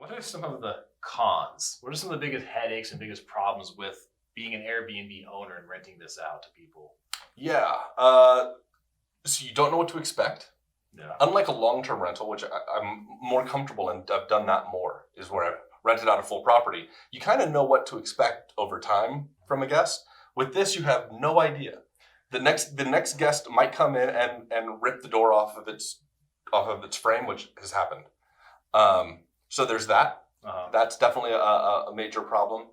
What are some of the cons? What are some of the biggest headaches and biggest problems with being an Airbnb owner and renting this out to people? Yeah. So you don't know what to expect. Yeah. Unlike a long-term rental, which I'm more comfortable and I've done that more, is where I've rented out a full property. You kind of know what to expect over time from a guest. With this, you have no idea. The next guest might come in and rip the door off of its frame, which has happened. So there's that. Uh-huh. That's definitely a major problem.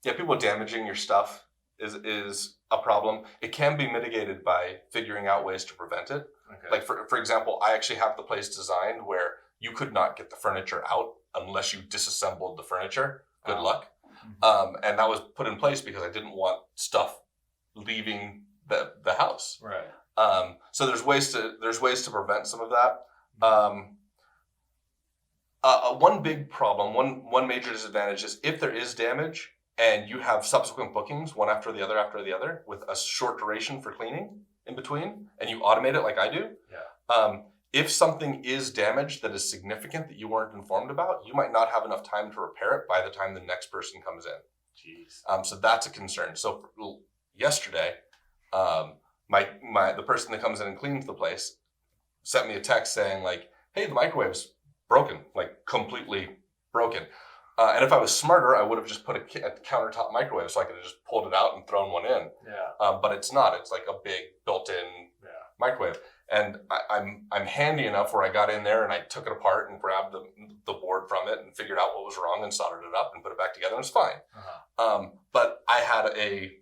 People damaging your stuff is a problem. It can be mitigated by figuring out ways to prevent it. Okay. Like for example, I actually have the place designed where you could not get the furniture out unless you disassembled the furniture. Good luck. Mm-hmm. And that was put in place because I didn't want stuff leaving the house. Right. So there's ways to prevent some of that. One big problem, one major disadvantage is if there is damage and you have subsequent bookings, one after the other, with a short duration for cleaning in between, and you automate it like I do. Yeah. If something is damaged that is significant that you weren't informed about, you might not have enough time to repair it by the time the next person comes in. Jeez. So that's a concern. So yesterday, the person that comes in and cleans the place sent me a text saying like, "Hey, the microwave's broken, like completely broken." And if I was smarter, I would have just put a countertop microwave so I could have just pulled it out and thrown one in. Yeah. But it's not. It's like a big built-in microwave. And I'm handy enough where I got in there and I took it apart and grabbed the board from it and figured out what was wrong and soldered it up and put it back together and it's fine. Uh-huh. But I had a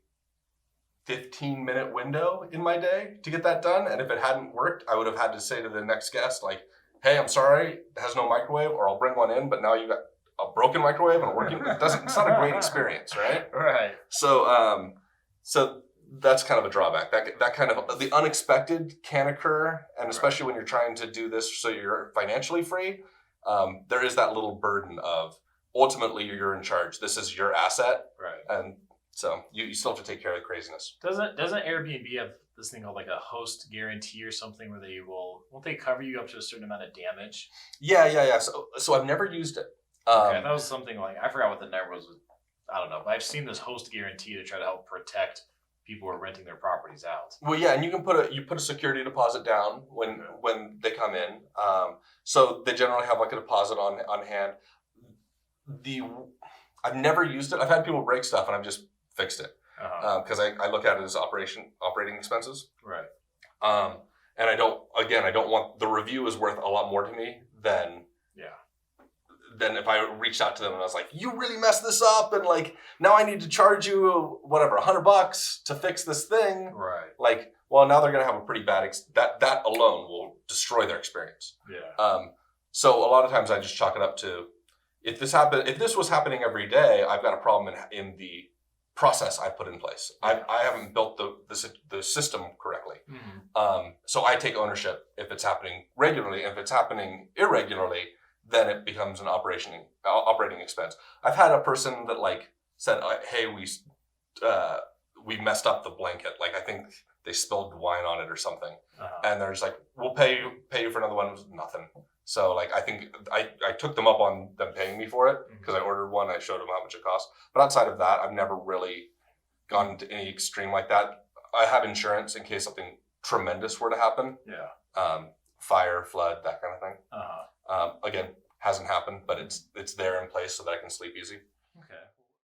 15-minute window in my day to get that done. And if it hadn't worked, I would have had to say to the next guest, like, "Hey, I'm sorry, it has no microwave, or I'll bring one in, but now you got a broken microwave and a working." It's not a great experience, right? Right. So that's kind of a drawback. That kind of the unexpected can occur, and especially when you're trying to do this so you're financially free, there is that little burden of ultimately you're in charge. This is your asset, Right. and so you still have to take care of the craziness. Doesn't Airbnb have this thing called like a host guarantee or something where won't they cover you up to a certain amount of damage? Yeah. So I've never used it. Okay, that was something like, I forgot what the number was. I don't know, but I've seen this host guarantee to try to help protect people who are renting their properties out. Well, yeah, and you can put a security deposit down when they come in. So they generally have like a deposit on hand. I've never used it. I've had people break stuff and I've just fixed it because I look at it as operating expenses. Right. And I don't want the review is worth a lot more to me than if I reached out to them and I was like, "You really messed this up, and like now I need to charge you whatever $100 to fix this thing." Right. Like, well, now they're gonna have a pretty bad that alone will destroy their experience. Yeah. So a lot of times I just chalk it up to if this was happening every day, I've got a problem in the process I put in place. I haven't built the system correctly. Mm-hmm. So I take ownership if it's happening regularly. If it's happening irregularly, then it becomes an operating expense. I've had a person that like said, "Hey, we messed up the blanket. Like I think they spilled wine on it or something." Uh-huh. And they're just like, "We'll pay you for another one." It was nothing. So like I think I took them up on them paying me for it because I ordered one. I showed them how much it cost. But outside of that, I've never really gone into any extreme like that. I have insurance in case something tremendous were to happen. Yeah. Fire, flood, that kind of thing. Uh-huh. Again, hasn't happened, but it's there in place so that I can sleep easy. Okay.